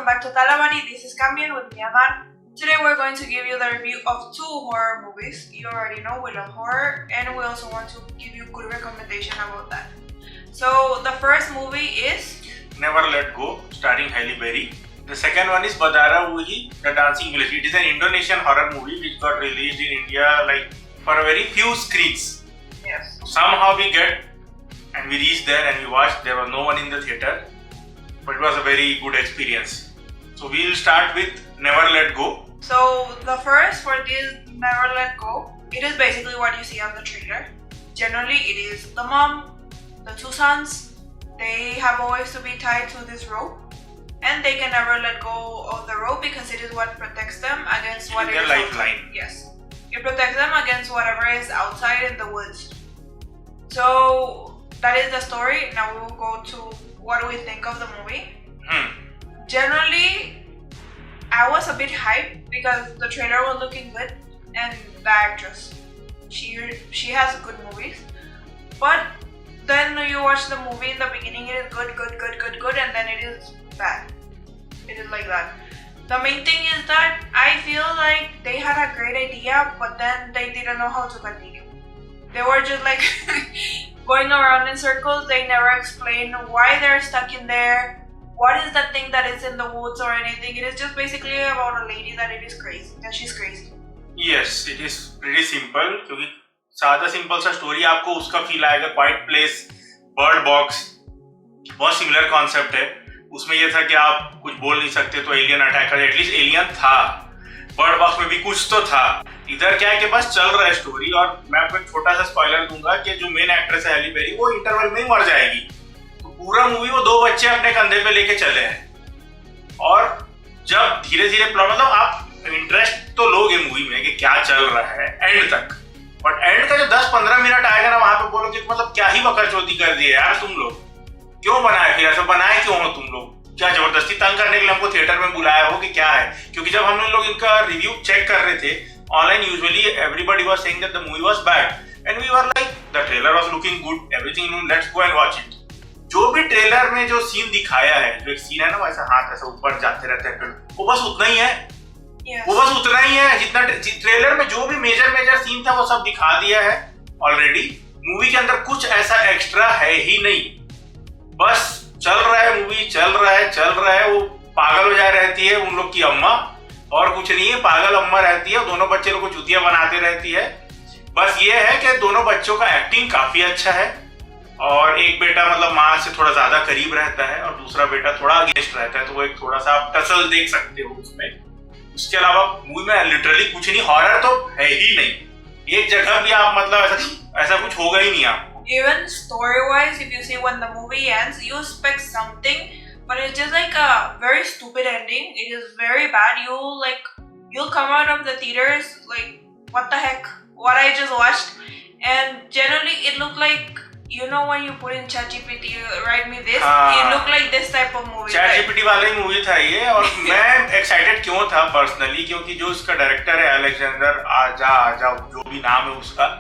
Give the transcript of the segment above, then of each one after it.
welcome back to Talamari. This is Camian with Myanmar. Today we're going to give you the review of 2 horror movies. You already know we love horror and we also want to give you good recommendation about that. So the first movie is Never Let Go, starring Halle Berry. The second one is Badara Wuhi, The Dancing Village. It is an Indonesian horror movie which got released in India for a very few screens. yes. Somehow we reached there and we watched. There was no one in the theater, but it was a very good experience. So we'll start with Never Let Go. So the first for this Never Let Go, it is basically what you see on the trailer. Generally, it is the mom, the 2 sons. They have always to be tied to this rope, and they can never let go of the rope because it is what protects them against what Their is lifeline. outside. Yes, it protects them against whatever is outside in the woods. So that is the story. Now we will go to what do we think of the movie. Generally, I was a bit hyped because the trailer was looking good and the actress, she has good movies. But then you watch the movie in the beginning, it is good, and then it is bad. It is like that. The main thing is that I feel like they had a great idea, but then they didn't know how to continue. They were just like going around in circles. They never explain why they're stuck in there. What is that thing that is in the woods or anything? It is just basically about a lady that she's crazy. Yes, it is pretty simple. क्योंकि सादा simple सा story आपको उसका feel आएगा. Quite place, bird box, बहुत similar concept है. उसमें यह था कि आप कुछ बोल नहीं सकते तो एलियन अटैक कर. एटलीस्ट एलियन था. बर्ड बॉक्स में भी कुछ तो था. इधर क्या है कि बस चल रहा है स्टोरी. और मैं आपको एक छोटा सा स्पॉइलर दूंगा कि जो मेन एक्ट्रेस है हैली बेरी, वो इंटरवल में ही मर जाएगी. पूरा मूवी वो 2 बच्चे अपने कंधे पे लेके चले हैं. और जब धीरे धीरे प्लॉट, मतलब आप इंटरेस्ट तो लोगे मूवी में कि क्या चल रहा है एंड तक, बट एंड का जो 10-15 मिनट आएगा ना, वहां पे बोलोगे मतलब क्या ही बकचोदी कर दी है यार तुम लोग. क्यों बनाए, फिर ऐसा बनाए क्यों हो तुम लोग? क्या जबरदस्ती तंग करने के लिए हमको थिएटर में बुलाया हो कि क्या है? क्योंकि जब हम लोग इनका रिव्यू चेक कर रहे थे online, usually everybody was saying that the movie was bad and we were like the trailer was looking good, everything, let's go and watch it. जो भी ट्रेलर में जो सीन दिखाया है, जो एक सीन है ना वैसा हाथ ऐसा ऊपर जाते रहते हैं, वो बस उतना ही है. वो बस उतना ही है जितना ट्रेलर में जो भी मेजर सीन था वो सब दिखा दिया है ऑलरेडी. मूवी के अंदर कुछ ऐसा एक्स्ट्रा है ही नहीं. बस चल रहा है मूवी, चल रहा है. वो पागल हो जा रहती है उन लोग की अम्मा, और कुछ नहीं है. पागल अम्मा रहती है, दोनों बच्चे लोग को चुतिया बनाते रहती है. बस ये है कि दोनों बच्चों का एक्टिंग काफी अच्छा है. और एक बेटा मतलब माँ से थोड़ा ज्यादा करीब रहता है और दूसरा बेटा थोड़ा अगेंस्ट रहता है. तो वो एक थोड़ा सा आप टसल देख सकते हो उसमें. उसके अलावा मूवी में लिटरली कुछ नहीं. हॉरर तो है ही नहीं. एक जगह भी आप मतलब ऐसा कुछ होगा ही नहीं आपको. Even story-wise, if you see when the movie ends, you expect something, but it's just like a very stupid ending. It is very bad. You'll come out of the theaters like, what the heck? What I just watched? And generally, it looked like, you know, when you put in ChatGPT, write me this, it looked like this type of movie. ChatGPT वाला ही movie था ये. और मैं excited क्यों था personally, क्योंकि जो इसका डायरेक्टर है अलेक्जेंडर आजा जो भी नाम है उसका,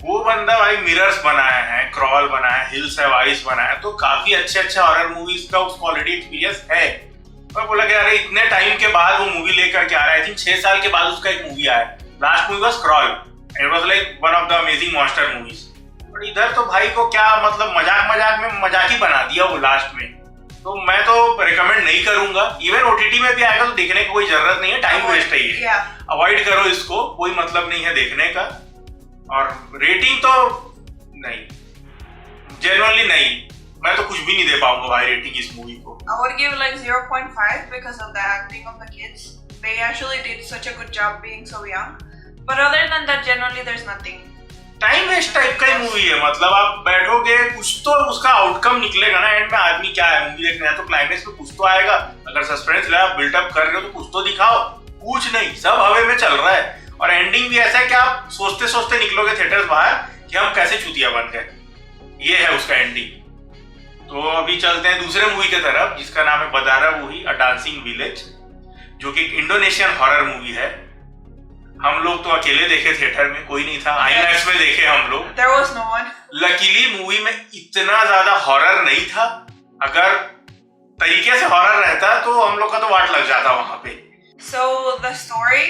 वो बंदा भाई मिरर्स बनाया है, क्रॉल बनाया है, हिल्स हैव आइज बनाया है. तो काफी अच्छे हॉरर मूवीज का उसको ऑलरेडी एक्सपीरियंस है. मैं बोला कि यार इतने टाइम के बाद वो मूवी लेकर के आ रहा है. आई थिंक 6 साल के बाद उसका एक मूवी आया. Last movie was crawl. It was like one of the amazing monster movies. But इधर तो भाई को क्या मतलब मजाक में मजाक ही बना दिया वो लास्ट में. तो मैं तो रिकमेंड नहीं करूंगा. इवन ओटीटी में भी आएगा तो देखने की कोई जरूरत नहीं है. टाइम वेस्ट है ये. अवॉइड करो इसको, कोई मतलब नहीं है देखने का. और रेटिंग तो नहीं, जेन्युइनली नहीं. मैं तो कुछ भी नहीं दे पाऊंगा भाई रेटिंग इस मूवी को. I would give like 0.5 because of the acting of the kids. They actually did such a good job being so young. But other than that, generally there's nothing. Time waste type का ही movie है. मतलब आप बैठोगे, कुछ तो उसका outcome निकलेगा ना एंड में. आदमी क्या है मूवी देखने है तो क्लाइमेक्स में कुछ तो आएगा. अगर सस्पेंस आप बिल्डअप कर रहे हो तो कुछ तो दिखाओ. कुछ नहीं, सब हवे में चल रहा है. और एंडिंग भी ऐसा है कि आप सोचते निकलोगे थिएटर्स बाहर कि हम कैसे चूतिया बन गए. ये है उसका एंडिंग. तो अभी चलते हैं दूसरे मूवी की तरफ जिसका नाम है बदारा वुही, अ डांसिंग विलेज, जो कि एक इंडोनेशियन हॉरर मूवी है. हम लोग तो अकेले देखे थिएटर में, कोई नहीं था. आईमैक्स में देखे हम लोग. There was no one. Luckily movie में इतना ज्यादा हॉरर नहीं था. अगर तरीके से हॉरर रहता तो हम लोग का तो वाट लग जाता वहां पे. So the story,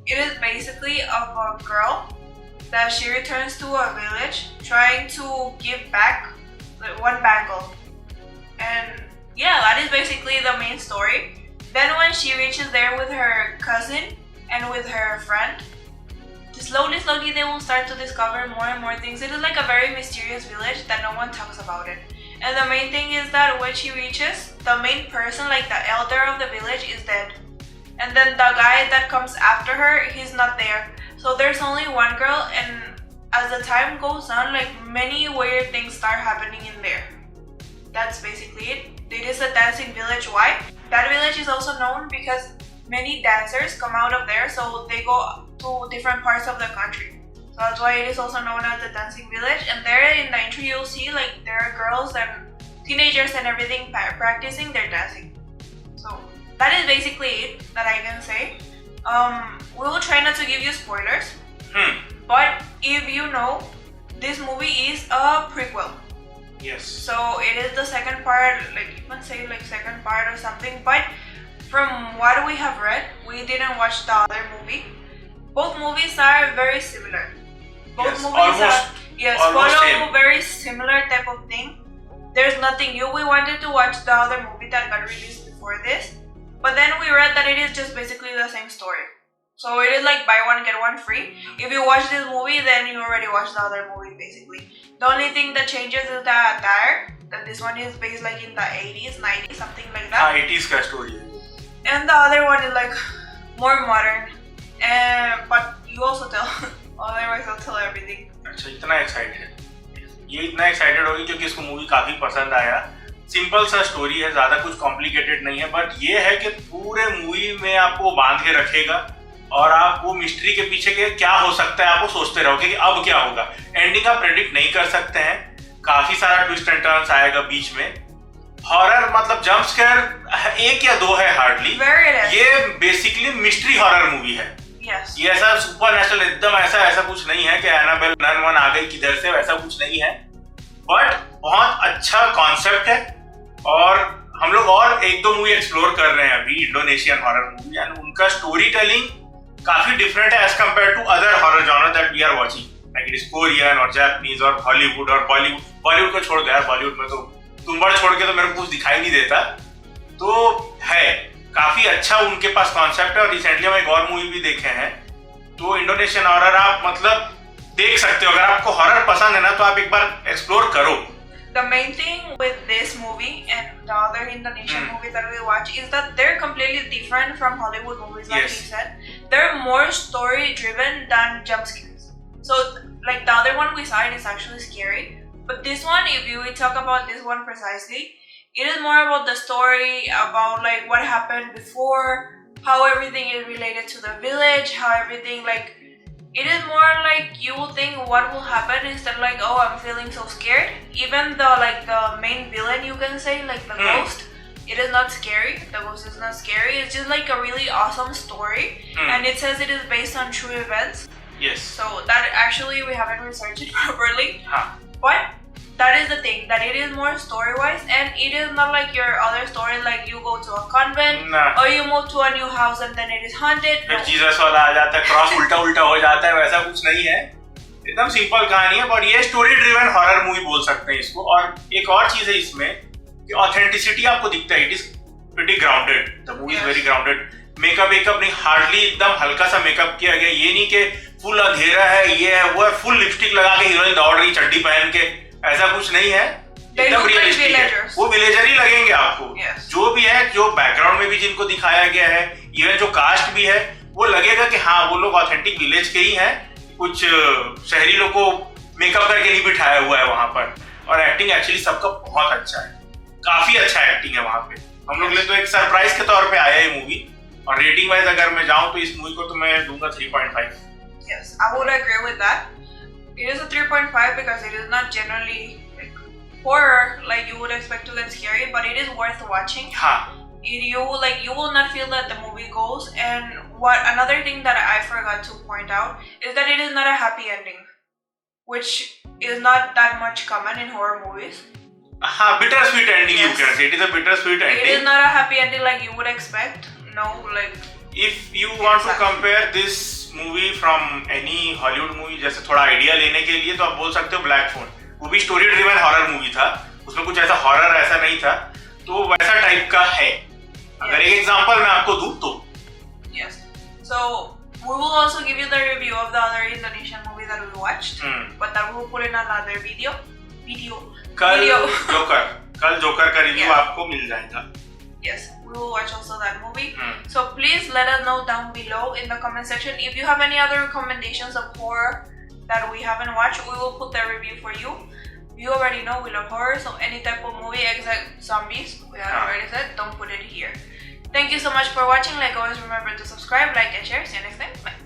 it is basically of a girl that she returns to a village trying to give back one bangle. And yeah, that is basically the main story. Then when she reaches there with her cousin and with her friend, slowly they will start to discover more and more things. It is like a very mysterious village that no one talks about it. And the main thing is that when she reaches, the main person, like the elder of the village, is dead. And then the guy that comes after her, he's not there. So there's only one girl, and as the time goes on, like many weird things start happening in there. That's basically it. It is a dancing village. Why? That village is also known because many dancers come out of there, so they go to different parts of the country. So that's why it is also known as the dancing village. And there in the intro you'll see like there are girls and teenagers and everything practicing their dancing. So that is basically it that I can say. We will try not to give you spoilers. But if you know, this movie is a prequel. Yes. So it is the second part, like you can say like second part or something. But from what we have read, we didn't watch the other movie. Both movies are very similar. Both movies follow very similar type of thing. There's nothing new. We wanted to watch the other movie that got released before this, but then we read that it is just basically the same story. So it is like buy one get one free. If you watch this movie, then you already watched the other movie basically. The only thing that changes is the attire. That this one is based like in the 80s, 90s, something like that. 80s का story है. And the other one is like more modern. But you also tell. Otherwise I'll tell everything. अच्छा, इतना excited. ये इतना excited होगी क्योंकि इसको movie काफी पसंद आया. सिंपल सा स्टोरी है, ज्यादा कुछ कॉम्प्लिकेटेड नहीं है, बट ये है कि पूरे मूवी में आपको बांध के रखेगा और आप वो मिस्ट्री के पीछे के क्या हो सकता है आपको सोचते रहोगे कि अब क्या होगा. एंडिंग आप प्रेडिक्ट नहीं कर सकते हैं. काफी सारा ट्विस्ट एंड टर्न्स आएगा बीच में. हॉरर मतलब जंप स्केयर एक या दो है हार्डली. ये बेसिकली मिस्ट्री हॉरर मूवी है. Yes. ये ऐसा सुपर नेचुरल एकदम ऐसा कुछ नहीं है कि एनाबेल नन वन आ गई किधर से, वैसा कुछ नहीं है. बट बहुत अच्छा कॉन्सेप्ट है और हम लोग और एक दो मूवी एक्सप्लोर कर रहे हैं अभी, इंडोनेशियन हॉरर मूवी, एंड उनका स्टोरी टेलिंग काफी डिफरेंट है as compare to other horror genre that we are watching, like it is Korean और जापानीज और हॉलीवुड और बॉलीवुड. बॉलीवुड को छोड़ दो यार, बॉलीवुड में तो तुम्बाड़ छोड़ के तो मेरे को कुछ दिखाई नहीं देता. तो है काफी अच्छा उनके पास कॉन्सेप्ट है. और रिसेंटली हम एक और मूवी भी देखे हैं. तो इंडोनेशियन हॉरर आप मतलब देख सकते हो. अगर आपको हॉरर पसंद है ना तो आप एक बार एक्सप्लोर करो. The main thing with this movie and the other Indonesian movie that we watch is that they're completely different from Hollywood movies, like you said. They're more story driven than jump scares. So like the other one we saw, it is actually scary. But this one, if you talk about this one precisely, it is more about the story, about like what happened before, how everything is related to the village, how everything like, it is more like you will think what will happen instead like, oh, I'm feeling so scared. Even the like the main villain, you can say, like the ghost, it is not scary. The ghost is not scary. It's just like a really awesome story, and it says it is based on true events. Yes. So that actually we haven't researched it properly. But that is the thing, that it is more story-wise, and it is not like your other story, like you go to a convent or you move to a new house and then it is haunted. फिर Jesus वाला आ जाता है, cross उल्टा हो जाता है, वैसा कुछ नहीं है. एकदम सिंपल कहानी है. बट ये स्टोरी ड्रिवन हॉरर मूवी बोल सकते हैं इसको. और एक और चीज है इसमें कि ऑथेंटिसिटी आपको दिखता है. It is pretty grounded. The movie is very grounded. Makeup नहीं, हार्डली एकदम हल्का सा मेकअप किया गया. ये नहीं कि फुल अंधेरा है, ये है वो है, फुल लिपस्टिक लगा के हीरोइन दौड़ रही चड्डी पहन के, ऐसा कुछ नहीं है. एकदम रियलिस्टिक है. वो विलेजर ही लगेंगे आपको. जो भी है, जो बैकग्राउंड में भी जिनको दिखाया गया है, इवन जो कास्ट भी है, वो लगेगा कि हाँ वो लोग ऑथेंटिक विलेज के ही हैं. कुछ शहरी लोग को मेकअप करके नहीं बिठाया हुआ है वहां पर. और एक्टिंग एक्चुअली सबका बहुत अच्छा है. काफी अच्छा एक्टिंग है वहां पे. हम लोग लिए तो एक सरप्राइज के तौर पे आया ये मूवी. और रेटिंग वाइज अगर मैं जाऊं तो इस मूवी को तो मैं दूंगा 3.5. Yes, I would agree with that. It is a 3.5 because it is not generally like horror like you would expect to get scary, but it is worth watching. You will not feel that the movie goes. And what another thing that I forgot to point out is that it is not a happy ending, which is not that much common in horror movies. bittersweet ending. Yes. You can say it is a bittersweet It ending. is not a happy ending like you would expect. No, like If you want to Exactly. compare this movie from any Hollywood movie, जैसे थोड़ा idea लेने के लिए, तो आप बोल सकते हो ब्लैक फोन. वो भी स्टोरी ड्रिवन हॉरर मूवी था, उसमें कुछ ऐसा हॉरर ऐसा नहीं था, तो वैसा टाइप का है. अगर एक एग्जांपल मैं आपको दूं तो yes. So we will also give you the review of the other Indonesian movie that we watched, but that we will put in another video. कल Video. जोकर का रिव्यू Yeah. आपको मिल जाएगा. Yes, we will watch also that movie. So please let us know down below in the comment section if you have any other recommendations of horror that we haven't watched. We will put the review for you. You already know we love horror, so any type of movie except zombies, we have already said, don't put it here. Thank you so much for watching. Like always, remember to subscribe, like, and share. See you next time. Bye.